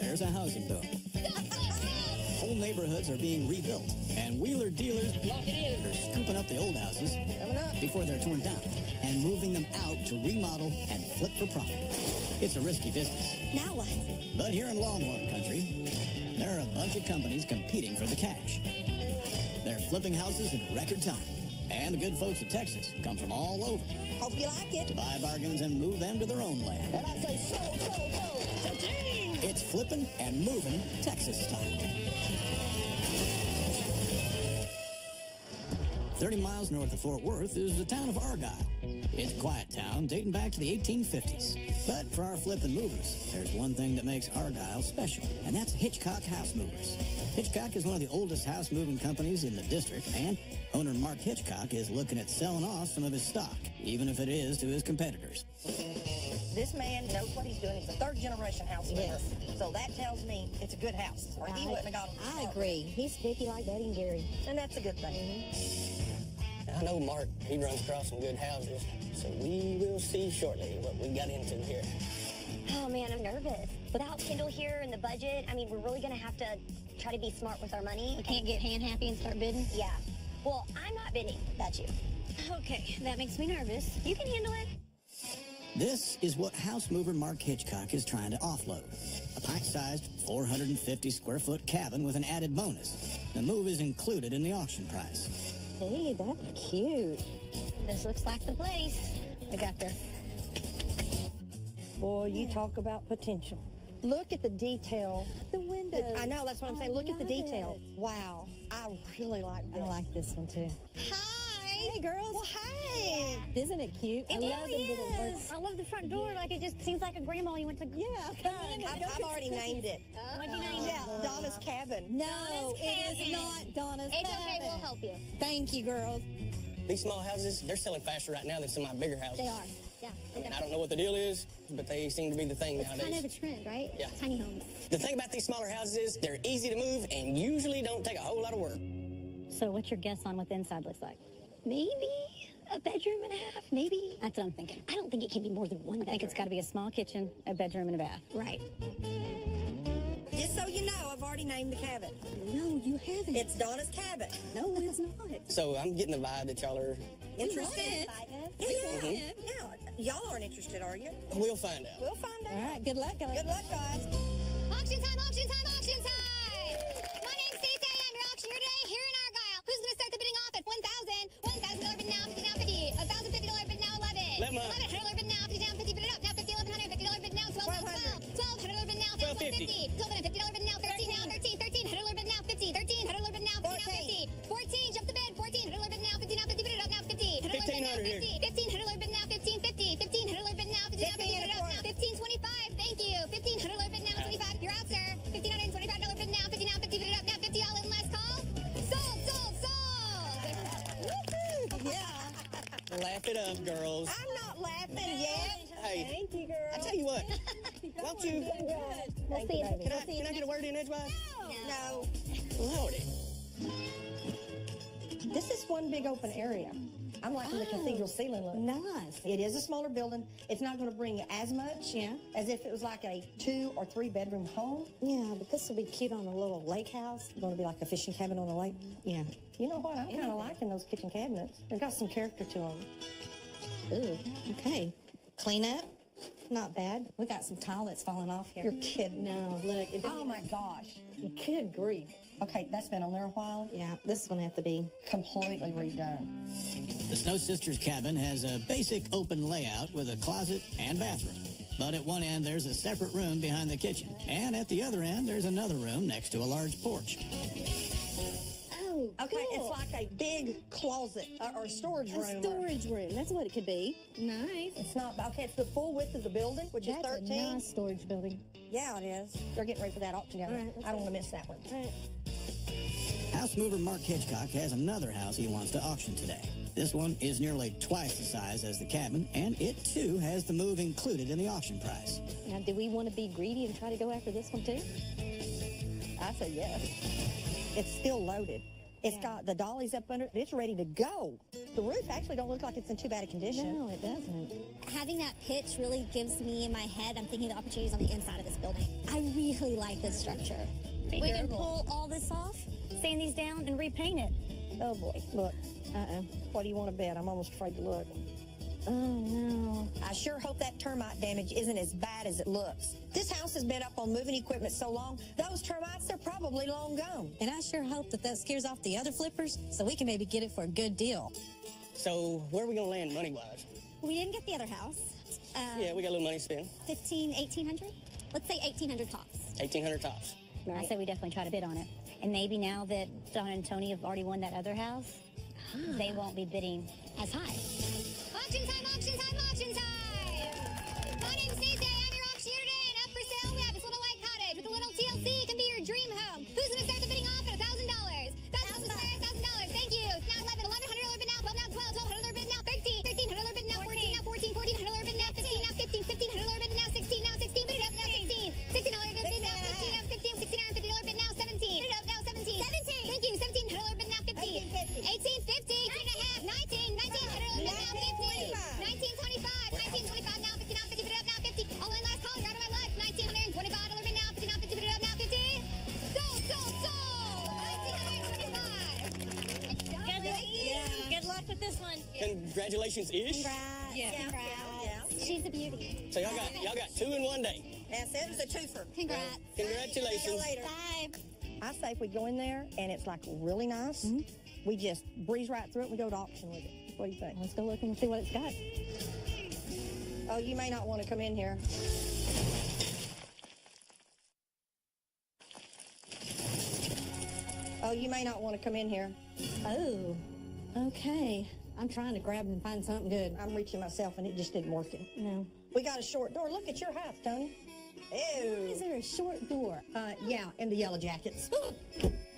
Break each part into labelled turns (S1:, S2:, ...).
S1: there's a housing boom. Whole neighborhoods are being rebuilt, and wheeler dealers are scooping up the old houses before they're torn down and moving them out to remodel and flip for profit. It's a risky business.
S2: Now what?
S1: But here in Longhorn Country, there are a bunch of companies competing for the cash. They're flipping houses in record time. And the good folks of Texas come from all over.
S2: Hope you like it.
S1: To buy bargains and move them to their own land.
S2: And I say so. Cha-ching!
S1: It's flipping and moving Texas style. 30 miles north of Fort Worth is the town of Argyle. It's a quiet town dating back to the 1850s. But for our flipping movers, there's one thing that makes Argyle special, and that's Hitchcock House Movers. Hitchcock is one of the oldest house moving companies in the district, and owner Mark Hitchcock is looking at selling off some of his stock, even if it is to his competitors.
S2: This man knows what he's doing. He's a third-generation house mover. Yes. So that tells me it's a good house. Or he wouldn't have got him.
S3: I agree. He's sticky like Betty and Gary.
S2: And that's a good thing.
S4: I know Mark, he runs across some good houses, so we will see shortly what we got into here.
S5: Oh man, I'm nervous. Without Kendall here and the budget, I mean, we're really gonna have to try to be smart with our money.
S3: We can't get hand happy and start bidding?
S5: Yeah. Well, I'm not bidding. That's you.
S3: Okay, that makes me nervous.
S5: You can handle it.
S1: This is what house mover Mark Hitchcock is trying to offload. A pint-sized 450-square-foot cabin with an added bonus. The move is included in the auction price.
S3: Hey, that's cute. This looks like the place. I got there.
S6: Boy, you talk about potential. Look at the detail.
S3: The windows.
S6: I know, that's what I'm saying. Look at the detail.
S3: It.
S6: Wow. I really like this.
S3: I like this one, too.
S6: Hi.
S3: Hey, girls.
S6: Well, hey.
S3: Isn't it cute?
S5: It really
S3: is. I love the front door. Like, it just seems like a grandma you went to. Yeah, come in.
S6: I've already named it.
S5: What'd you name
S6: Yeah, Donna's Cabin.
S3: No,
S5: Donna's
S3: it is
S5: Cabin.
S3: not Donna's
S5: It's
S3: Cabin.
S5: okay, we'll help you.
S3: Thank you, girls.
S4: These small houses, they're selling faster right now than some of my bigger houses.
S3: They are. Yeah.
S4: I mean, I don't know what the deal is, but they seem to be the thing
S3: It's
S4: nowadays.
S3: kind of a trend, right?
S4: Yeah.
S3: Tiny homes.
S4: The thing about these smaller houses is they're easy to move and usually don't take a whole lot of work.
S3: So what's your guess on what the inside looks like? Maybe a bedroom and a half, maybe? That's what I'm thinking.
S5: I don't think it can be more than one bedroom.
S3: I think it's got to be a small kitchen, a bedroom, and a bath.
S5: Right.
S6: Just so you know, I've already named the cabin.
S3: No, you haven't.
S6: It's Donna's Cabin.
S3: No, it's not.
S4: So I'm getting the vibe that y'all are...
S6: Interested?
S3: Yeah.
S6: Y'all aren't interested, are you?
S4: We'll find out.
S6: We'll find out.
S3: All right, good luck, guys.
S6: Good luck, guys.
S5: Auction time, auction time, auction time! My name's Stacey. I'm your auctioneer today here in Argyle. Who's going to start the bidding off at $1,000? $1,000 bid now, $50 now, $50. $1,050 bid now, $11. $1,100 bid now, $50 down, $50 bid it up. Now $50, $1,100, $50 bid now, $12. $1,200 bid now, $1,250. $1,250 bid now, $13 now, $13. $1,300 bid now, $50. $1,300 bid now, $50 now, $50. $14, jump the bid. $1,400 bid now, $50 now, $50 bid it up. Now $50. $1,500 bid now, $50. $1,500 bid now, $1,550. $1,500 bid now, $50 now, $50 bid it up. Now $1,525. Thank you. $1,500 bid now, $25. You're out, sir. $1,525 bid now, $50 now, $50 bid it up. Now $50 all in last call. Sold, sold, sold.
S6: Woohoo! Yeah.
S4: Laugh it up, girls.
S6: I'm not laughing yet.
S4: Hey,
S6: Thank you, girl.
S4: I tell you what, why don't you...
S6: We'll see you.
S4: Can I get a word in edgewise?
S6: No.
S4: Lordy.
S6: This is one big open area. I'm liking the cathedral ceiling look.
S3: Nice.
S6: It is a smaller building. It's not going to bring as much as if it was like a 2 or 3 bedroom home.
S3: Yeah, but this will be cute on a little lake house.
S6: It's going to be like a fishing cabin on a lake.
S3: Yeah.
S6: You know what? I'm kind of liking those kitchen cabinets. They've got some character to them.
S3: Ooh, okay. Clean up. Not bad. We got some tile that's falling off here.
S6: You're kidding.
S3: No, look.
S6: Oh my gosh. Good grief. Okay, that's been on there a while.
S3: Yeah, this one have to be
S6: Completely redone.
S1: The Snow Sisters cabin has a basic open layout with a closet and bathroom. But at one end, there's a separate room behind the kitchen. And at the other end, there's another room next to a large porch.
S3: Oh,
S6: Okay,
S3: cool.
S6: it's like a big closet or storage room.
S3: A storage room. That's what it could be. Nice.
S6: It's not, okay, it's the full width of the building, which is
S3: That's
S6: 13.
S3: a nice storage building.
S6: Yeah, it is. They're getting ready for that auction.
S3: All right,
S6: I don't want to miss that one.
S3: All right.
S1: House mover Mark Hitchcock has another house he wants to auction today. This one is nearly twice the size as the cabin, and it too has the move included in the auction price.
S3: Now, do we want to be greedy and try to go after this one too?
S6: I say yes. It's still loaded. It's got the dollies up under it. It's ready to go. The roof actually don't look like it's in too bad a condition.
S3: No, it doesn't.
S5: Having that pitch really gives me in my head, I'm thinking of the opportunities on the inside of this building. I really like this structure. We can pull all this off, sand these down, and repaint it.
S6: Oh boy, look. What do you want to bet? I'm almost afraid to look.
S3: Oh, no.
S6: I sure hope that termite damage isn't as bad as it looks. This house has been up on moving equipment so long, those termites, they're probably long gone.
S7: And I sure hope that scares off the other flippers so we can maybe get it for a good deal.
S4: So where are we going to land money-wise?
S5: We didn't get the other house.
S4: Yeah, we got a little money to spend.
S5: 1,800? Let's say 1,800 tops.
S4: 1,800 tops.
S3: I say we definitely try to bid on it. And maybe now that Donna and Tony have already won that other house, they won't be bidding as high.
S5: Auction time, auction time, auction time! My name's Stacey, I'm your auctioneer today, and up for sale we have this little white cottage with a little TLC. It can be your dream home. Who's going to start the bidding off at $1,000? That's who's going to start at $1,000. Thank you. It's now 11, 1,100 bid now, 12 now, 12, 1,200 bid now, 13, 1,300 bid now, 14 now, 14, 1,400 bid now, 15 now, 15, 1,500 bid now, 16 now, 16, bid it up now, 16, 1,600 bid now, 15 now, 15, $1,650 bid now, 17, bid it up now, 17, 17, thank you, 1,700 bid now, 50, 1,850, 2.5, 19, 1,900 bid now, 50, 1925, 1925 now, 50 now, 50 bid it up now, 50, all in last call, you're out of my luck, $1,925 bid now, 50 now, 50 bid it up now, 50, sold, sold, sold, $1,925.
S7: Good luck with this one.
S4: Congratulations-ish.
S5: She's a beauty.
S4: So y'all got two in one day.
S6: That's it. It's a twofer.
S5: Congrats.
S4: Congratulations.
S6: See you later.
S5: Bye.
S6: I say if we go in there and it's like really nice, we just breeze right through it and we go to auction with it. What do you think?
S3: Let's go look and see what it's got.
S6: Oh, you may not want to come in here. Oh, you may not want to come in here.
S7: Oh, okay. I'm trying to grab and find something good.
S6: I'm reaching myself and it just didn't work.
S7: No.
S6: We got a short door. Look at your house, Tony. Ew.
S7: Is there a short door?
S6: Yeah, in the yellow jackets.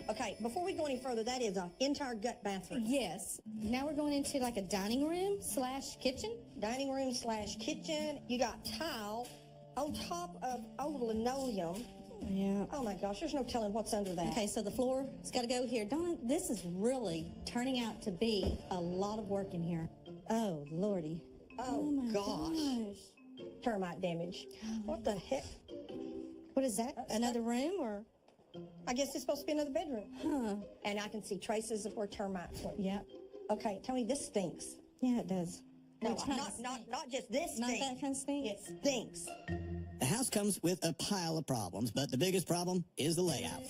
S6: Okay, before we go any further, that is an entire gut bathroom.
S7: Yes. Now we're going into like a dining room / kitchen.
S6: Dining room / kitchen. You got tile on top of old linoleum.
S7: Yeah.
S6: Oh my gosh, there's no telling what's under that.
S7: Okay, so the floor has got to go here. Donna, this is really turning out to be a lot of work in here. Oh, Lordy.
S6: Oh,
S7: my
S6: gosh. Termite damage. What the heck?
S7: What is that? Another room or?
S6: I guess it's supposed to be another bedroom.
S7: Huh.
S6: And I can see traces of where termites went.
S7: Yeah.
S6: Okay, Tony, this stinks.
S7: Yeah, it does.
S6: No,
S7: Which kind
S6: not just this
S7: Not
S6: stinks.
S7: that kind of stink?
S6: It stinks.
S1: The house comes with a pile of problems, but the biggest problem is the layout.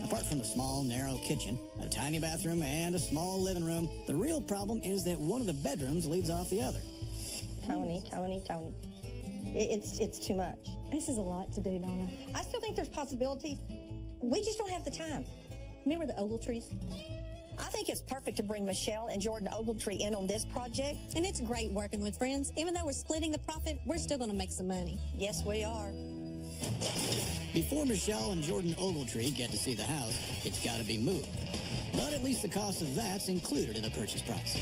S1: Apart from the small, narrow kitchen, a tiny bathroom, and a small living room, the real problem is that one of the bedrooms leads off the other.
S6: Tony. It's too much.
S7: This is a lot to do, Donna.
S6: I still think there's possibilities. We just don't have the time.
S7: Remember the Ogletrees?
S6: I think it's perfect to bring Michelle and Jordan Ogletree in on this project.
S7: And it's great working with friends. Even though we're splitting the profit, we're still going to make some money.
S6: Yes, we are.
S1: Before Michelle and Jordan Ogletree get to see the house, it's got to be moved. But at least the cost of that's included in the purchase price.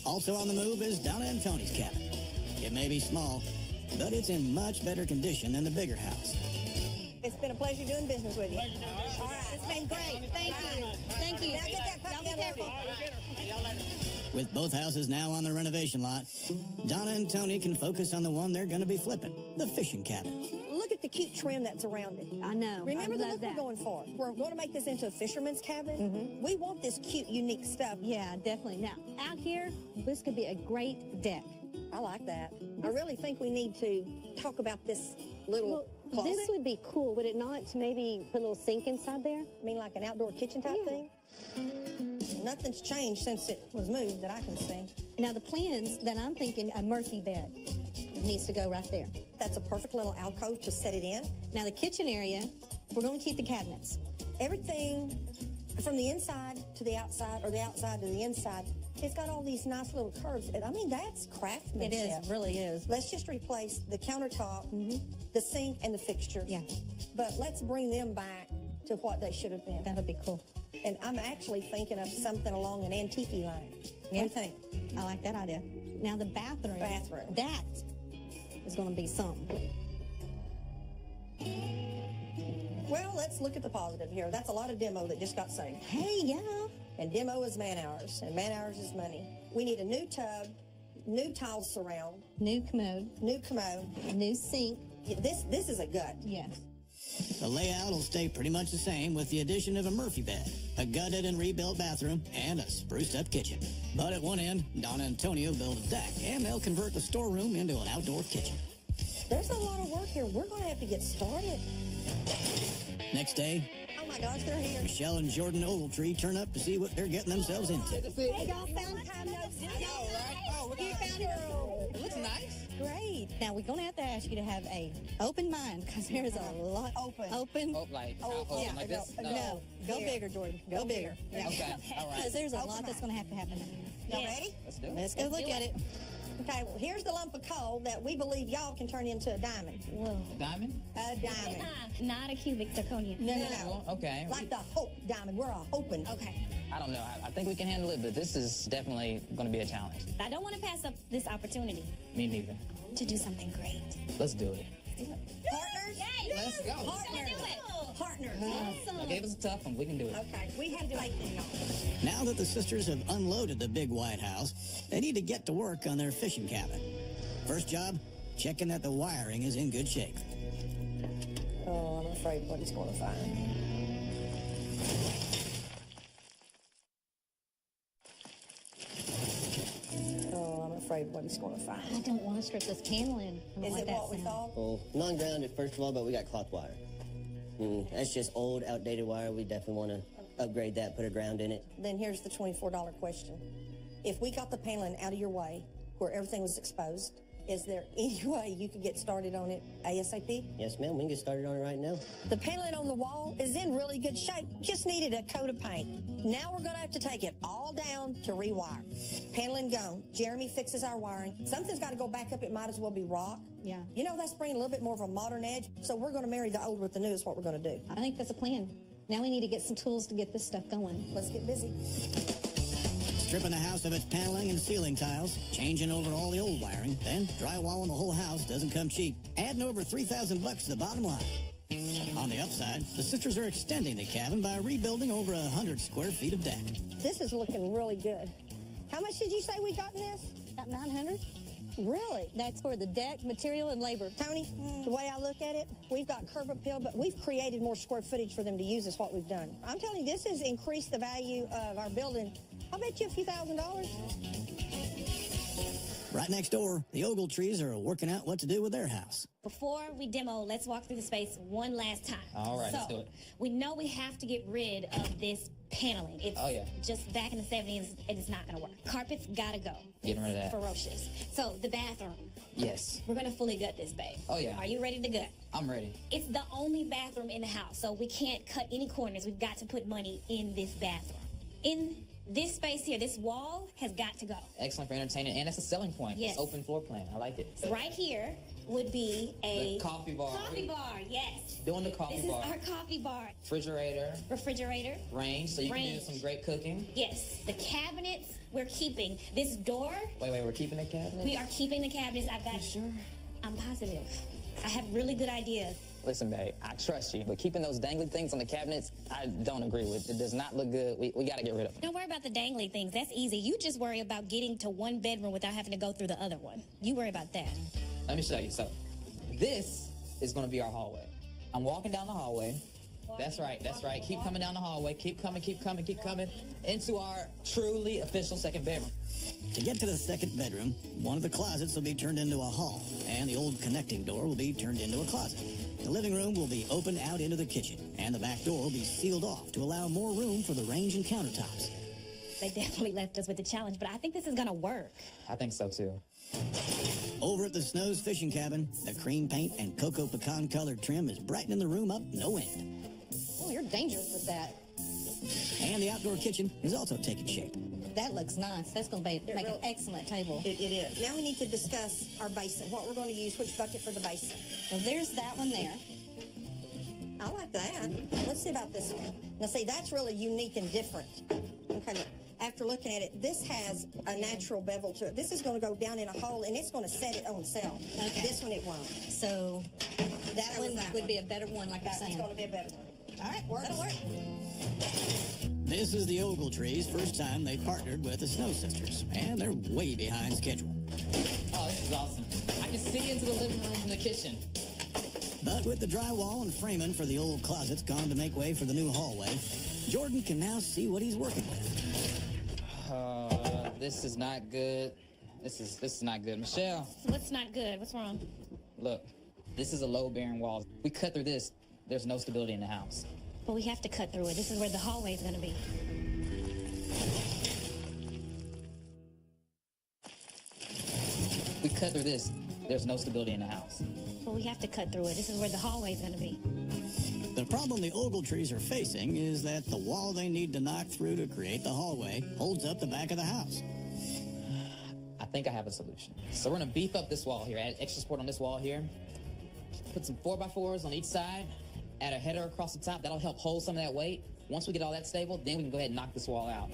S1: Also on the move is Donna and Tony's cabin. It may be small, but it's in much better condition than the bigger house.
S6: It's been a pleasure doing business with you. All right.
S7: It's been great. Thank you. Thank you.
S6: Now get that puppy
S7: Y'all be
S6: out of
S7: careful.
S1: With both houses now on the renovation lot, Donna and Tony can focus on the one they're going to be flipping, the fishing cabin.
S6: Look at the cute trim that's around it.
S3: I know.
S6: Remember
S3: I
S6: the
S3: love
S6: look
S3: that.
S6: we're going for. We're going to make this into a fisherman's cabin. We want this cute, unique stuff.
S3: Yeah, definitely. Now, out here, this could be a great deck.
S6: I like that. I really think we need to talk about this little closet.
S8: This would be cool, would it not, to maybe put a little sink inside there?
S6: I mean, like an outdoor kitchen type thing? Nothing's changed since it was moved that I can see.
S7: Now, the plans that I'm thinking, a Murphy bed needs to go right there.
S6: That's a perfect little alcove to set it in.
S7: Now, the kitchen area, we're going to keep the cabinets.
S6: Everything from the inside to the outside or the outside to the inside, it's got all these nice little curves. I mean, that's craftsmanship.
S7: It is, really is.
S6: Let's just replace the countertop, the sink, and the fixtures.
S7: Yeah.
S6: But let's bring them back to what they should have been.
S7: That would be cool.
S6: And I'm actually thinking of something along an antique line. What do you think?
S7: I like that idea. Now, the bathroom. That is going to be something.
S6: Well, let's look at the positive here. That's a lot of demo that just got saved.
S7: Hey, yeah.
S6: And demo is man hours, and man hours is money. We need a new tub, new tile surround,
S7: New commode, new sink.
S6: This is a gut.
S7: Yes.
S1: The layout will stay pretty much the same with the addition of a Murphy bed, a gutted and rebuilt bathroom, and a spruced up kitchen. But at one end, Don and Antonio build a deck, and they'll convert the storeroom into an outdoor kitchen.
S6: There's a lot of work here. We're going to have to get started.
S1: Next day,
S6: Oh my gosh, they're here.
S1: Michelle and Jordan Ogletree turn up to see what they're getting themselves into.
S6: Hey, y'all found time notes.
S7: You found her.
S9: It looks nice.
S7: Great. Now, we're going to have to ask you to have a open mind because there is a lot.
S6: Open.
S9: Oh, like,
S7: yeah.
S9: like this?
S7: No. Go
S6: Here.
S7: bigger, Jordan. Go bigger. Yeah.
S9: Okay, all right.
S7: Because there's a
S6: Open
S7: lot that's
S6: mind.
S7: going to happen.
S6: Y'all ready?
S9: Let's do it.
S7: Let's go look at it.
S6: Okay, well, here's the lump of coal that we believe y'all can turn into a diamond.
S3: Whoa.
S9: Diamond?
S6: A diamond.
S3: Not a cubic zirconia.
S6: No.
S9: Okay.
S6: Like the hope diamond. We're a hoping.
S3: Okay.
S9: I don't know. I think we can handle it, but this is definitely going to be a challenge.
S3: I don't want to pass up this opportunity
S9: Me neither.
S3: to do something great.
S9: Let's do it.
S6: Partners?
S9: Let's go.
S6: Partners. Partners.
S9: I gave us a tough one. We can do it.
S6: Okay, we have faith in y'all.
S1: Now that the sisters have unloaded the big white house, they need to get to work on their fishing cabin. First job, checking that the wiring is in good shape.
S6: Oh, I'm afraid what he's going to find. Oh, I'm afraid what he's going to
S7: I
S6: find.
S7: don't want to strip this paneling. I don't
S6: Is
S7: like
S6: it
S7: that
S6: what we
S7: sound.
S6: thought?
S4: Well, non-grounded, first of all, but we got cloth wire. That's just old, outdated wire. We definitely want to upgrade that, put a ground in it.
S6: Then here's the $24 question. If we got the paneling out of your way, where everything was exposed, is there any way you could get started on it ASAP?
S4: Yes, ma'am, we can get started on it right now.
S6: The paneling on the wall is in really good shape. Just needed a coat of paint. Now we're going to have to take it all down to rewire. Paneling gone. Jeremy fixes our wiring. Something's got to go back up. It might as well be rock.
S7: Yeah.
S6: You know, that's bringing a little bit more of a modern edge. So we're going to marry the old with the new is what we're going to do.
S7: I think that's a plan. Now we need to get some tools to get this stuff going.
S6: Let's get busy.
S1: Stripping the house of its paneling and ceiling tiles, changing over all the old wiring, then drywalling the whole house doesn't come cheap. Adding over $3,000 to the bottom line. On the upside, the sisters are extending the cabin by rebuilding over 100 square feet of deck.
S6: This is looking really good. How much did you say we got in this?
S7: About 900.
S6: Really?
S7: That's for the deck, material, and labor.
S6: Tony, the way I look at it, we've got curb appeal, but we've created more square footage for them to use is what we've done. I'm telling you, this has increased the value of our building. I'll bet you a few $1,000s.
S1: Right next door, the Ogletrees are working out what to do with their house.
S3: Before we demo, let's walk through the space one last time.
S9: All right, let's do it.
S3: We know we have to get rid of this paneling. It's just back in the 70s, and it's not going to work. Carpets got to go.
S9: Getting rid of that.
S3: Ferocious. So the bathroom.
S9: Yes.
S3: We're going to fully gut this, babe.
S9: Oh, yeah.
S3: Are you ready to gut?
S9: I'm ready.
S3: It's the only bathroom in the house, so we can't cut any corners. We've got to put money in this bathroom. In this space here, this wall has got to go.
S9: Excellent for entertaining, and that's a selling point.
S3: Yes.
S9: It's open floor plan. I like it.
S3: Right here would be a
S9: The coffee bar.
S3: Coffee bar, yes.
S9: Doing the coffee
S3: This
S9: bar.
S3: is our coffee bar.
S9: Refrigerator. Range, so you can do some great cooking.
S3: Yes. The cabinets we're keeping. This door.
S9: Wait, we're keeping the cabinet?
S3: We are keeping the cabinets. I've got.
S9: Sure?
S3: I'm positive. I have really good ideas.
S9: Listen, babe, I trust you, but keeping those dangly things on the cabinets, I don't agree with. It does not look good. We got to get rid of them.
S3: Don't worry about the dangly things. That's easy. You just worry about getting to one bedroom without having to go through the other one. You worry about that.
S9: Let me show you. So, this is going to be our hallway. I'm walking down the hallway. That's right. Keep coming down the hallway. Keep coming into our truly official second bedroom.
S1: To get to the second bedroom, one of the closets will be turned into a hall, and the old connecting door will be turned into a closet. The living room will be opened out into the kitchen, and the back door will be sealed off to allow more room for the range and countertops.
S3: They definitely left us with a challenge, but I think this is going to work.
S9: I think so, too.
S1: Over at the Snow's fishing cabin, the cream paint and cocoa pecan colored trim is brightening the room up no end.
S7: Oh, you're dangerous with that.
S1: And the outdoor kitchen is also taking shape.
S7: That looks nice. That's going to make an excellent table.
S6: It is. Now we need to discuss our basin, what we're going to use, which bucket for the basin.
S7: Well, there's that one there.
S6: I like that. Let's see about this one. Now, see, that's really unique and different. Okay, look. After looking at it, this has a natural bevel to it. This is going to go down in a hole, and it's going to set it on itself.
S7: Okay.
S6: This one, it won't.
S7: So That one would be a better one, like you're saying.
S6: It's going to be a better one.
S7: All right, that'll work.
S1: This is the Ogletrees' first time they partnered with the Snow Sisters, and they're way behind schedule.
S9: Oh, this is awesome. I can see into the living room from the kitchen.
S1: But with the drywall and framing for the old closets gone to make way for the new hallway, Jordan can now see what he's working with.
S9: This is not good. This is not good. Michelle.
S3: What's not good? What's wrong?
S9: Look, this is a load-bearing wall. We cut through this, there's no stability in the house.
S3: But we have to cut through it. This is where the hallway is going to be.
S9: We cut through this, there's no stability in the house.
S3: But we have to cut through it. This is where the hallway is going to be.
S1: The problem the Ogletrees are facing is that the wall they need to knock through to create the hallway holds up the back of the house.
S9: I think I have a solution. So we're gonna beef up this wall here, add extra support on this wall here, put some 4x4s on each side, add a header across the top. That'll help hold some of that weight. Once we get all that stable, then we can go ahead and knock this wall out.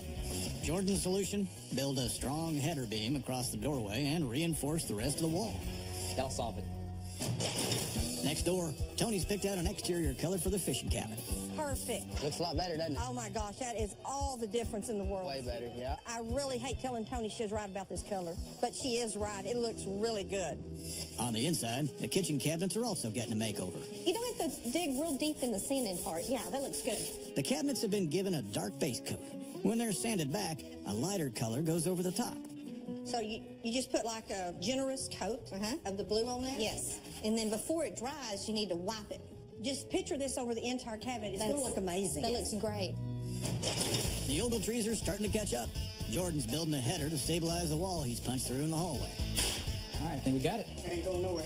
S1: Jordan's solution? Build a strong header beam across the doorway and reinforce the rest of the wall.
S9: That'll solve it.
S1: Next door, Tony's picked out an exterior color for the fishing cabin.
S6: Perfect.
S4: Looks a lot better, doesn't it?
S6: Oh my gosh, that is all the difference in the world.
S4: Way better, yeah.
S6: I really hate telling Tony she's right about this color, but she is right. It looks really good.
S1: On the inside, the kitchen cabinets are also getting a makeover.
S7: You don't have to dig real deep in the sanding part. Yeah, that looks good.
S1: The cabinets have been given a dark base coat. When they're sanded back, a lighter color goes over the top.
S6: So you just put like a generous coat of the blue on that?
S7: Yes. And then before it dries, you need to wipe it.
S6: Just picture this over the entire cabinet. It's going to look amazing.
S7: That looks great.
S1: The Ogletrees are starting to catch up. Jordan's building a header to stabilize the wall he's punched through in the hallway.
S9: All right, I think we got it.
S6: Ain't going nowhere.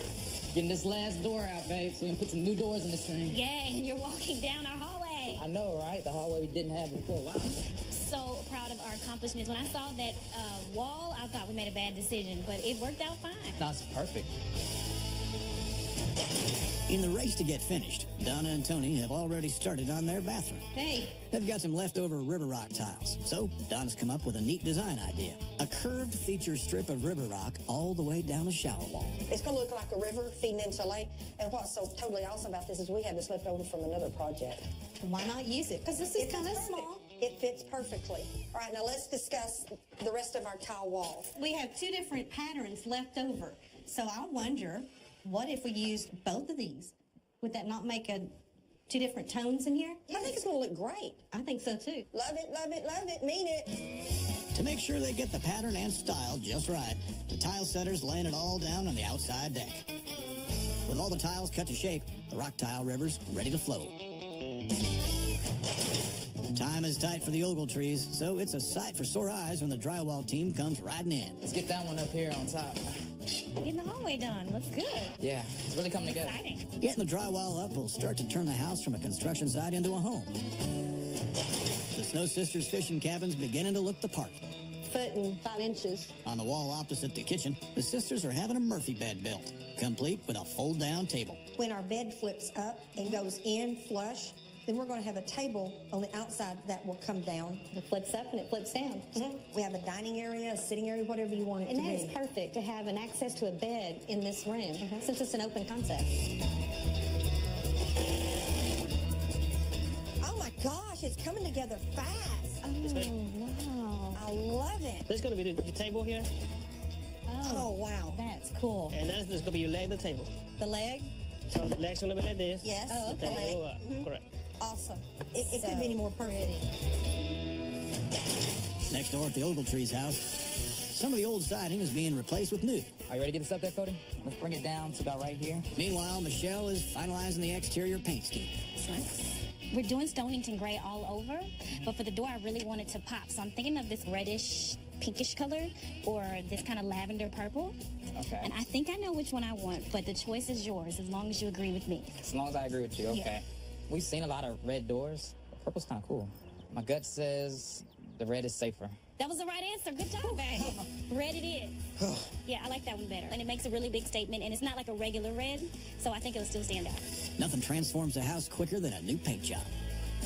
S9: Getting this last door out, babe, so we can put some new doors in this thing.
S3: Yay, and you're walking down our hallway.
S9: I know, right? The hallway we didn't have before. Wow.
S3: So proud of our accomplishments. When I saw that wall, I thought we made a bad decision, but it worked out fine.
S9: No, it's perfect.
S1: In the race to get finished, Donna and Tony have already started on their bathroom.
S7: Hey.
S1: They've got some leftover river rock tiles, so Donna's come up with a neat design idea. A curved feature strip of river rock all the way down the shower wall.
S6: It's going to look like a river feeding into a lake. And what's so totally awesome about this is we have this left over from another project.
S7: Why not use it? Because this is kind of small.
S6: It fits perfectly. All right, now let's discuss the rest of our tile wall.
S7: We have two different patterns left over. So I wonder, what if we used both of these? Would that not make two different tones in here?
S6: I think it's going to look great.
S7: I think so too.
S6: Love it, love it, love it, mean it.
S1: To make sure they get the pattern and style just right, the tile setter's laying it all down on the outside deck. With all the tiles cut to shape, the rock tile river's ready to flow. Time is tight for the Ogletrees, so it's a sight for sore eyes when the drywall team comes riding in.
S9: Let's get that one up here on top.
S3: Getting the hallway done. Looks good.
S9: Yeah, it's really coming together.
S3: Exciting.
S1: Getting the drywall up will start to turn the house from a construction site into a home. The Snow Sisters fishing cabin's beginning to look the part.
S8: 1.5 feet.
S1: On the wall opposite the kitchen, the sisters are having a Murphy bed built, complete with a fold-down table.
S6: When our bed flips up and goes in flush, then we're going to have a table on the outside that will come down.
S7: It flips up and it flips down.
S6: We have a dining area, a sitting area, whatever you want it
S7: And
S6: to
S7: that
S6: be.
S7: is perfect to have an access to a bed in this room, since it's an open concept.
S6: Oh my gosh, it's coming together fast.
S7: Wow.
S6: I love it.
S10: This is going to be the table here,
S6: Oh, wow.
S7: That's cool.
S10: and that's going to be your leg of the table.
S7: The leg?
S10: So the leg's going to be like this.
S6: Yes.
S7: Oh,
S10: The
S7: okay.
S10: table will go up. Correct.
S6: Awesome. It couldn't be any more perfect.
S1: Next door at the Ogletrees house, some of the old siding is being replaced with new.
S9: Are you ready to get this up there, Cody? Let's bring it down to about right here.
S1: Meanwhile, Michelle is finalizing the exterior paint scheme.
S3: We're doing Stonington gray all over, but for the door, I really wanted to pop. So I'm thinking of this reddish, pinkish color or this kind of lavender purple.
S9: Okay.
S3: And I think I know which one I want, but the choice is yours as long as you agree with me.
S9: As long as I agree with you, okay.
S3: Yeah.
S9: We've seen a lot of red doors. Purple's kind of cool. My gut says the red is safer.
S3: That was the right answer. Good job, babe. Red it is. Yeah, I like that one better. And it makes a really big statement, and it's not like a regular red, so I think it'll still stand out.
S1: Nothing transforms a house quicker than a new paint job.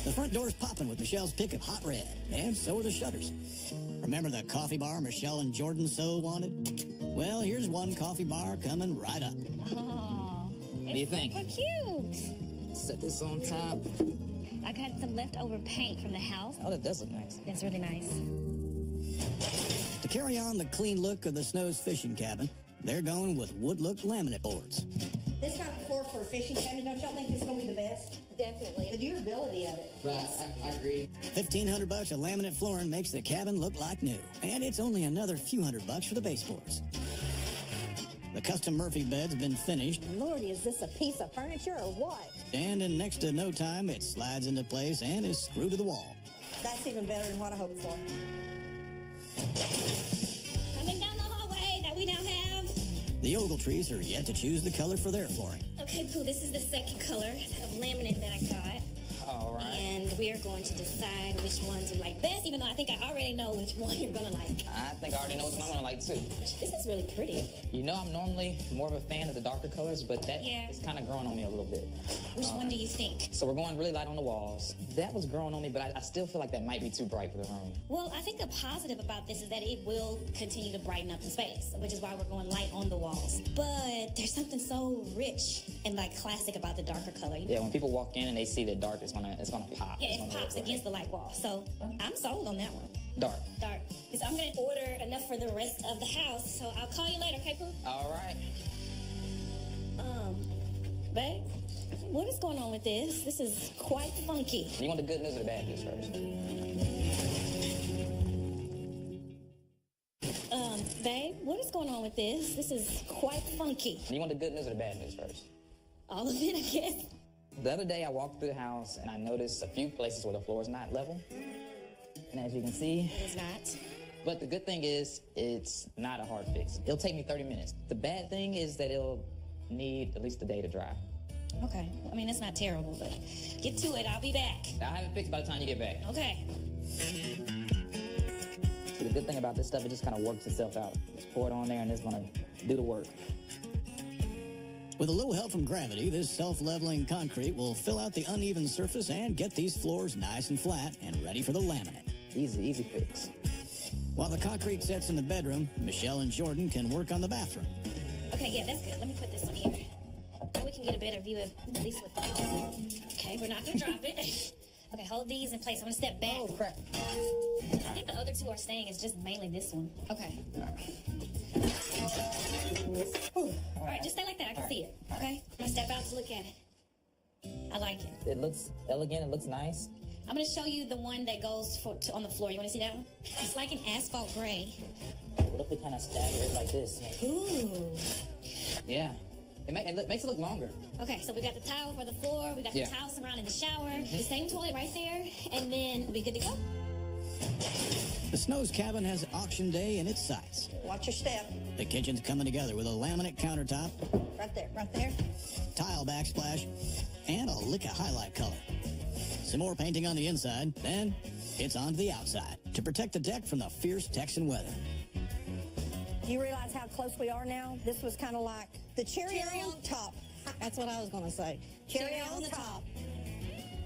S1: The front door's popping with Michelle's pick of hot red, and so are the shutters. Remember the coffee bar Michelle and Jordan so wanted? Well, here's one coffee bar coming right up.
S3: Oh,
S9: What do you think?
S3: Super cute.
S9: Set this on top.
S3: I got some leftover paint from the house.
S9: Oh, that does look nice.
S3: That's really nice.
S1: To carry on the clean look of the Snow's fishing cabin, they're going with wood-look laminate boards.
S6: This kind of floor for a fishing cabin, don't y'all think this is going to be the best?
S2: Definitely.
S6: The durability of it.
S9: Right, I agree.
S1: $1,500 of laminate flooring makes the cabin look like new, and it's only another few $100 for the baseboards. The custom Murphy bed's been finished,
S6: Lordy, is this a piece of furniture or what?
S1: and in next to no time, it slides into place and is screwed to the wall.
S6: That's even better than what I hoped for.
S3: Coming down the hallway that we now have.
S1: The Ogletrees are yet to choose the color for their flooring.
S3: Okay, Pooh, this is the second color of laminate that I got.
S9: All right.
S3: And we are going to decide which ones you like best, even though I think I already know which one you're going to like.
S9: I think I already know which one I'm gonna like too.
S3: This is really pretty.
S9: You know, I'm normally more of a fan of the darker colors, but that is kind of growing on me a little bit.
S3: Which one do you think?
S9: So we're going really light on the walls. That was growing on me, but I still feel like that might be too bright for the room.
S3: Well, I think the positive about this is that it will continue to brighten up the space, which is why we're going light on the walls. But there's something so rich and like classic about the darker color.
S9: Yeah, when people walk in and they see the dark, it's gonna pop.
S3: Yeah, it pops against the light wall. So I'm sold on that one.
S9: Dark.
S3: Dark. So I'm gonna order enough for the rest of the house. So I'll call you later, okay, Pooh?
S9: All right.
S3: Babe, what is going on with this? This is quite funky.
S9: You want the good news or the bad news first?
S3: Babe, what is going on with this? This is quite funky.
S9: You want the good news or the bad news first?
S3: All of it, I guess.
S9: The other day I walked through the house and I noticed a few places where the floor is not level. And as you can see,
S3: It is not.
S9: but the good thing is it's not a hard fix. It'll take me 30 minutes. The bad thing is that it'll need at least a day to dry.
S3: Okay. I mean, that's not terrible, but get to it. I'll be back.
S9: I'll have it fixed by the time you get back.
S3: Okay.
S9: See, the good thing about this stuff, it just kind of works itself out. Just pour it on there and it's gonna do the work.
S1: With a little help from gravity, this self-leveling concrete will fill out the uneven surface and get these floors nice and flat and ready for the laminate.
S9: Easy fix.
S1: While the concrete sets in the bedroom, Michelle and Jordan can work on the bathroom.
S3: Okay, yeah, that's good. Let me put this one here. So we can get a better view of at least what this is. Okay, we're not going to drop it. Okay, hold these in place. I'm going to step back.
S9: Oh, crap.
S3: I think the other two are staying. It's just mainly this one. Okay. All right, just stay like that. I can see it. Okay? I'm going to step out to look at it. I like it.
S9: It looks elegant, it looks nice.
S3: I'm going to show you the one that goes on the floor. You want to see that one? It's like an asphalt gray.
S9: What if we kind of stagger it like this?
S3: Ooh.
S9: Yeah. It makes it look longer.
S3: Okay, so we got the towel for the floor. We got the towel surrounding the shower. The same toilet right there. And then we'll be good to go.
S1: The Snow's cabin has auction day in its sights.
S6: Watch your step.
S1: The kitchen's coming together with a laminate countertop,
S6: Right there, right there.
S1: tile backsplash, and a lick of highlight color. Some more painting on the inside, then it's on to the outside to protect the deck from the fierce Texan weather.
S6: You realize how close we are now? This was kind of like the cherry on top. That's what I was going to say. Cherry on the top.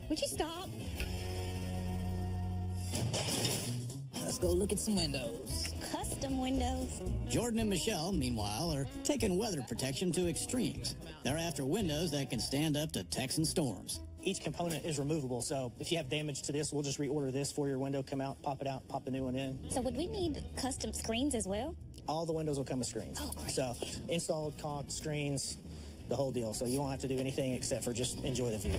S3: Would you stop?
S9: Let's go look at some windows.
S3: Custom windows.
S1: Jordan and Michelle, meanwhile, are taking weather protection to extremes. They're after windows that can stand up to Texan storms.
S10: Each component is removable, so if you have damage to this, we'll just reorder this for your window, come out, pop it out, pop the new one in.
S3: So would we need custom screens as well?
S10: All the windows will come with screens.
S3: Oh, great.
S10: So installed, caulked, screens, the whole deal. So you won't have to do anything except for just enjoy the view.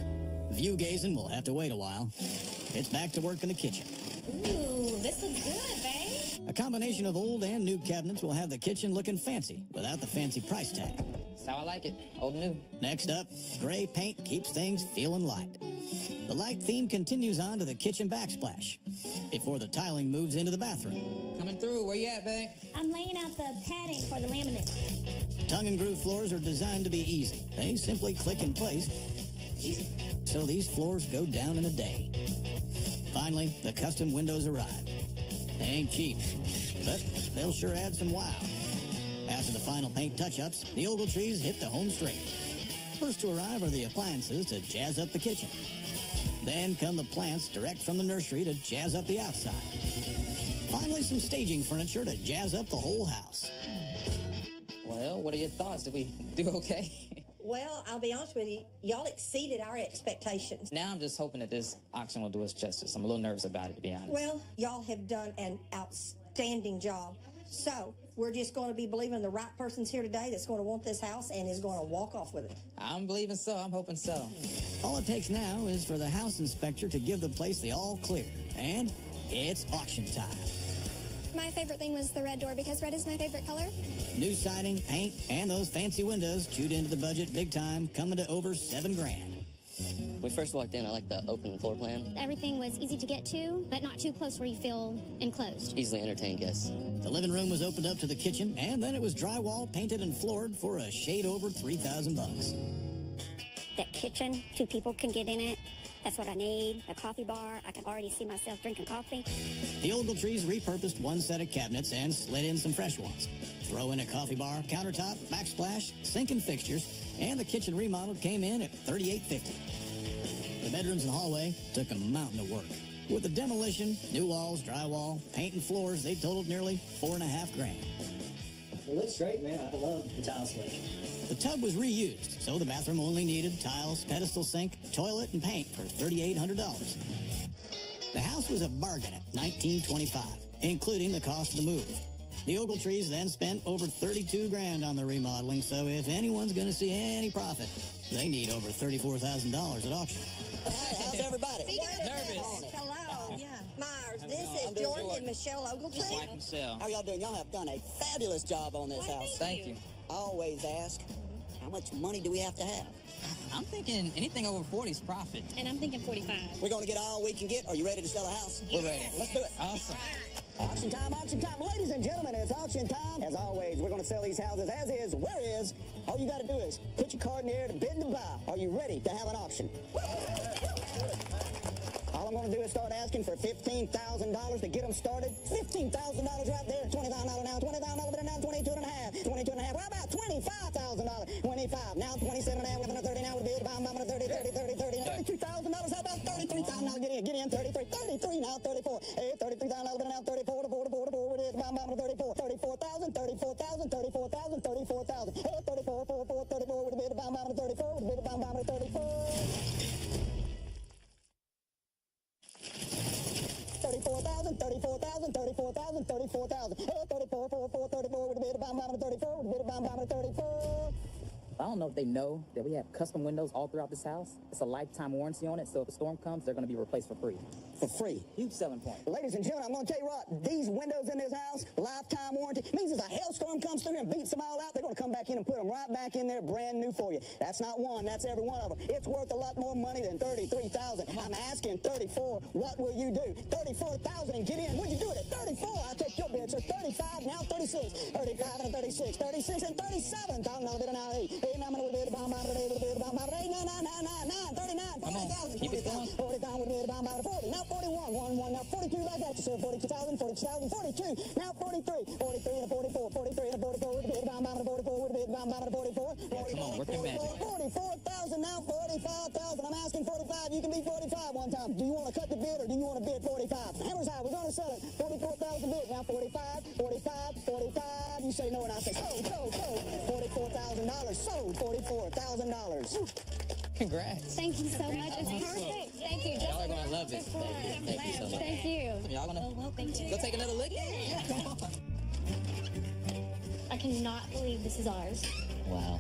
S1: View gazing will have to wait a while. It's back to work in the kitchen.
S3: Ooh, this looks good, babe.
S1: A combination of old and new cabinets will have the kitchen looking fancy without the fancy price tag.
S9: That's how I like it. Old and new.
S1: Next up, gray paint keeps things feeling light. The light theme continues on to the kitchen backsplash before the tiling moves into the bathroom.
S9: Coming through. Where you at, babe?
S3: I'm laying out the padding for the laminate.
S1: Tongue and groove floors are designed to be easy. They simply click in place.
S9: Easy.
S1: So these floors go down in a day. Finally, the custom windows arrive. They ain't cheap, but they'll sure add some wow. After the final paint touch-ups, the Ogletrees hit the home straight. First to arrive are the appliances to jazz up the kitchen. Then come the plants direct from the nursery to jazz up the outside. Finally, some staging furniture to jazz up the whole house.
S9: Well, what are your thoughts? Did we do okay?
S6: Well, I'll be honest with you, y'all exceeded our expectations.
S9: Now I'm just hoping that this auction will do us justice. I'm a little nervous about it, to be honest.
S6: Well, y'all have done an outstanding job. So, we're just going to be believing the right person's here today that's going to want this house and is going to walk off with it.
S9: I'm believing so. I'm hoping so.
S1: All it takes now is for the house inspector to give the place the all clear. And it's auction time.
S5: My favorite thing was the red door because red is my favorite color.
S1: New siding, paint, and those fancy windows chewed into the budget big time, coming to over $7 grand.
S4: When we first walked in, I liked the open floor plan.
S5: Everything was easy to get to, but not too close where you feel enclosed.
S4: Easily entertain guests.
S1: The living room was opened up to the kitchen, and then it was drywall, painted, and floored for a shade over $3,000.
S5: That kitchen, 2 people can get in it. That's what I need. A coffee bar. I can already see myself drinking coffee.
S1: The Ogletrees repurposed one set of cabinets and slid in some fresh ones. Throw in a coffee bar, countertop, backsplash, sink and fixtures, and the kitchen remodel came in at $3,850. The bedrooms and hallway took a mountain of work. With the demolition, new walls, drywall, paint, and floors, they totaled nearly $4.5 grand.
S10: It looks great, man. I love the tile switch.
S1: The tub was reused, so the bathroom only needed tiles, pedestal sink, toilet, and paint for $3,800. The house was a bargain at $1,925, including the cost of the move. The Ogletrees then spent over $32 grand on the remodeling, so if anyone's going to see any profit, they need over $34,000 at auction.
S4: How's everybody?
S9: Nervous.
S6: Hello. Yeah. Myers, this is Jordan and Michelle Ogletree.
S9: Wife Michelle.
S11: How y'all doing? Y'all have done a fabulous job on this house.
S9: Thank you.
S11: I always ask, how much money do we have to have?
S9: I'm thinking anything over 40 is profit.
S3: And I'm thinking 45.
S11: We're going to get all we can get. Are you ready to sell a house?
S9: We're ready.
S11: Let's do it.
S9: Awesome.
S11: Auction time, auction time. Ladies and gentlemen, it's auction time. As always, we're going to sell these houses as is, where is. All you got to do is put your card in the air to bid and to buy. Are you ready to have an auction? All I'm going to do is start asking for $15,000 to get them started. $15,000 right there. $20,000 now. $20,000 bid now. 22 and a half. 22 and a half. How about $25,000? 25. Now 27 and a half. 30 now with bid. Bam, bam, 30, 30, 30, 30. $32,000. How about $33,000 now? Get in. 33. 33 now. 34. Hey, $33,000 bid now. 34. 44. With it. Bam, bam, 34. 34,000. 34,000. 34,000. 34,000. Hey, 34. 44. 34 with a bid. Bam, bam, 34. With a bid. Bam, bam, 34. 34,000, 34,000, 34,000, 34,000. Hey, 34, 44, 34, with a bit of bomb, 34, with a bit of bomb, 34.
S9: I don't know if they know that we have custom windows all throughout this house. It's a lifetime warranty on it, so if a storm comes, they're going to be replaced for free.
S11: For free.
S9: Huge selling point.
S11: Ladies and gentlemen, I'm going to tell you what, these windows in this house, lifetime warranty, means if a hailstorm comes through and beats them all out, they're going to come back in and put them right back in there brand new for you. That's not one, that's every one of them. It's worth a lot more money than $33,000. I'm asking 34, what will you do? 34,000 and get in. Would you do it at 34? I'll take your bid. So 35, now 36. 35 and 36, 36 and 37. Now 8. Now I'm going to bid a bomb, 39, 40,000.
S9: Keep it going.
S11: 40,000 with a bid a bomb, 40. Now 41, 1, now 42 back at you, sir. 42,000, 42,000, 42. Now 43, 43 and a 44, 43 and a 44 with a bid a bomb, 44 with a bid a bomb, 44.
S9: Come on, work your magic.
S11: 44,000, now 45,000. I'm asking 45. You can be 45 one time. Do you want to cut the bid or do you want to bid 45? Hammer's high. We're going to sell it. 44,000 bid. Now 45, 45, 45. You say no and I say sold. $44,000. Sold $44,000.
S9: Congrats.
S3: Thank you so much. It's perfect. Thank you.
S9: Y'all are going to love this. Thank you so much.
S3: Thank you.
S9: Y'all going to go take another look? Yeah. Come on.
S3: I cannot believe this is ours.
S4: Wow.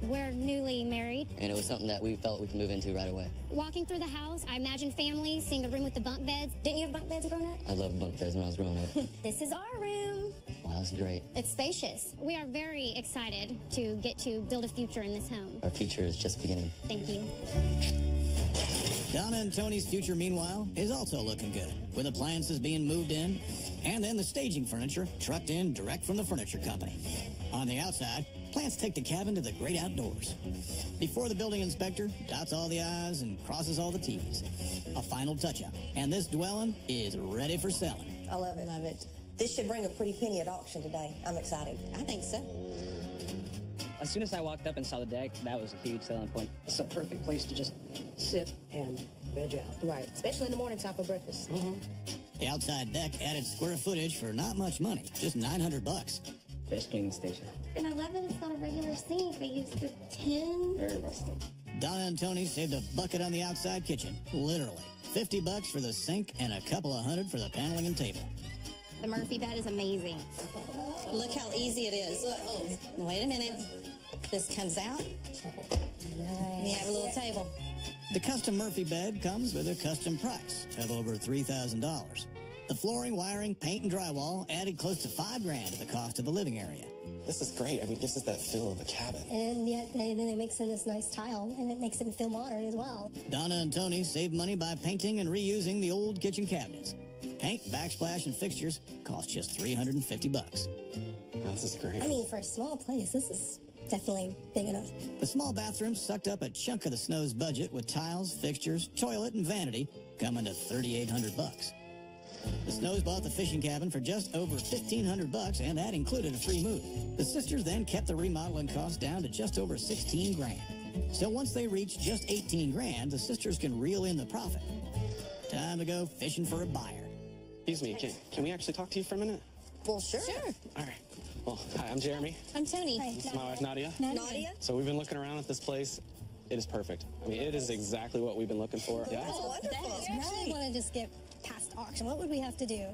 S3: We're newly married.
S4: And it was something that we felt we could move into right away.
S5: Walking through the house, I imagined families, seeing the room with the bunk beds. Didn't you have bunk beds growing up?
S4: I loved bunk beds when I was growing up.
S5: This is our room.
S4: Wow, that's great.
S5: It's spacious. We are very excited to get to build a future in this home.
S4: Our future is just beginning.
S5: Thank you.
S1: Donna and Tony's future, meanwhile, is also looking good, with appliances being moved in, and then the staging furniture trucked in direct from the furniture company. On the outside, plans take the cabin to the great outdoors. Before the building inspector dots all the I's and crosses all the T's. A final touch-up, and this dwelling is ready for selling.
S6: I love it. Love it. This should bring a pretty penny at auction today. I'm excited.
S7: I think so.
S12: As soon as I walked up and saw the deck, that was a huge selling point.
S13: It's a perfect place to just sit and veg out.
S8: Right, especially in the morning time for breakfast.
S1: The outside deck added square footage for not much money, just $900.
S12: Best cleaning station.
S5: And I love that it's not a regular sink. They used the tin.
S13: Very rustic.
S1: Donna and Tony saved a bucket on the outside kitchen, literally. $50 for the sink and a couple of $100 for the paneling and table.
S3: The Murphy bed is amazing.
S7: Look how easy it is. Wait a minute. This comes out. And you have a little table.
S1: The custom Murphy bed comes with a custom price of over $3,000. The flooring, wiring, paint, and drywall added close to $5,000 to the cost of the living area.
S14: This is great. I mean, it gives us that feel of a cabin.
S5: And yet then it makes it this nice tile, and it makes it feel modern as well.
S1: Donna and Tony saved money by painting and reusing the old kitchen cabinets. Paint, backsplash, and fixtures cost just $350.
S14: Oh, this is great.
S5: I mean, for a small place, this is definitely big enough.
S1: The small bathroom sucked up a chunk of the Snow's budget with tiles, fixtures, toilet, and vanity, coming to $3,800. The Snows bought the fishing cabin for just over $1,500, and that included a free move. The sisters then kept the remodeling cost down to just over $16,000. So once they reach just $18,000, the sisters can reel in the profit. Time to go fishing for a buyer.
S14: Excuse me, can we actually talk to you for a minute?
S6: Well, sure.
S14: All right. Well, hi, I'm Jeremy.
S7: I'm Tony.
S14: This is my wife, Nadia.
S6: Nadia?
S14: So we've been looking around at this place. It is perfect. I mean, it is exactly what we've been looking for. Yeah.
S6: That's wonderful.
S5: I actually want to just get past auction. What would we have to do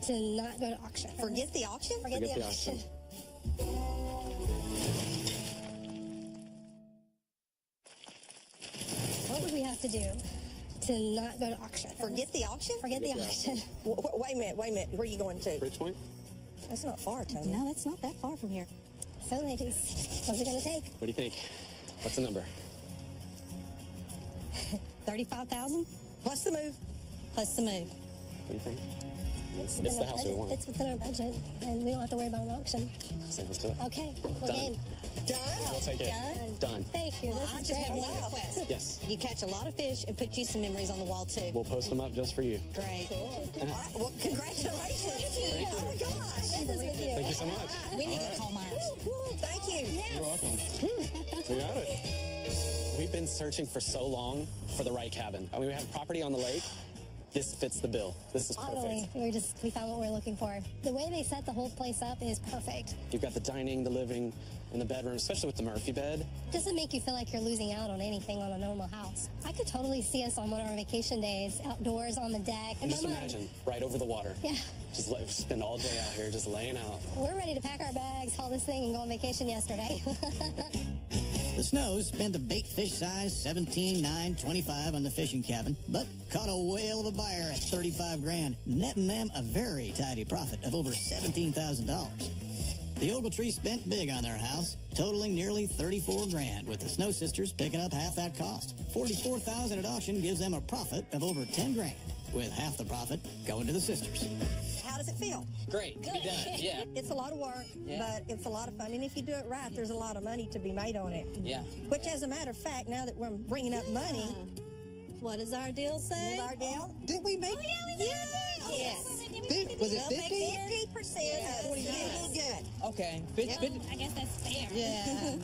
S5: to not go to auction?
S6: Forget the auction?
S5: Forget the auction. What would we have to do to not go to auction?
S6: Forget the auction?
S5: Forget the auction.
S6: Wait a minute. Where are you going to?
S14: Bridgepoint?
S6: That's not far, Tony.
S7: No, that's not that far from here.
S5: So, ladies, what's it going to take?
S14: What do you think? What's the number?
S7: 35,000
S6: Plus the move.
S7: plus the move.
S14: What do you think?
S5: It's
S14: the house we want.
S5: It's within our budget, and we don't have to worry about an auction.
S14: So let's do it.
S5: Okay, we're
S14: Done.
S5: game.
S6: Done?
S14: We'll take it. Done.
S5: Thank you. This
S7: I
S5: is
S7: just have
S5: great.
S7: one request.
S14: Yes.
S7: You catch a lot of fish and put you some memories on the wall, too.
S14: We'll post them up just for you.
S7: Great.
S6: All right. Well, congratulations. Oh, my gosh.
S14: Thank you so much.
S7: We need to call Myers.
S6: Thank you.
S14: You're welcome. We got it. We've been searching for so long for the right cabin. I mean, we have property on the lake. This fits the bill. This is
S5: Totally.
S14: perfect.
S5: We found what we're looking for. The way they set the whole place up is perfect.
S14: You've got the dining, the living, and the bedroom, especially with the Murphy bed.
S5: Doesn't make you feel like you're losing out on anything on a normal house. I could totally see us on one of our vacation days, outdoors on the deck.
S14: And just imagine, right over the water.
S5: Yeah.
S14: Just spend all day out here, just laying out.
S5: We're ready to pack our bags, haul this thing, and go on vacation yesterday.
S1: The Snows spent a bait fish size $17,925 on the fishing cabin, but caught a whale of a buyer at $35,000, netting them a very tidy profit of over $17,000. The Ogletree spent big on their house, totaling nearly $34,000, with the Snow sisters picking up half that cost. $44,000 at auction gives them a profit of over $10,000, with half the profit going to the sisters.
S6: How does it feel?
S9: Great. To be done. Yeah.
S6: It's a lot of work, but it's a lot of fun. And if you do it right, there's a lot of money to be made on it.
S9: Yeah.
S6: Which, as a matter of fact, now that we're bringing up money,
S7: What does our deal say?
S6: is our deal?
S13: Did we make?
S6: Yes.
S13: Was it
S6: We'll
S13: 50?
S6: make 50% of it.
S9: Okay.
S3: I guess that's fair.
S7: Yeah.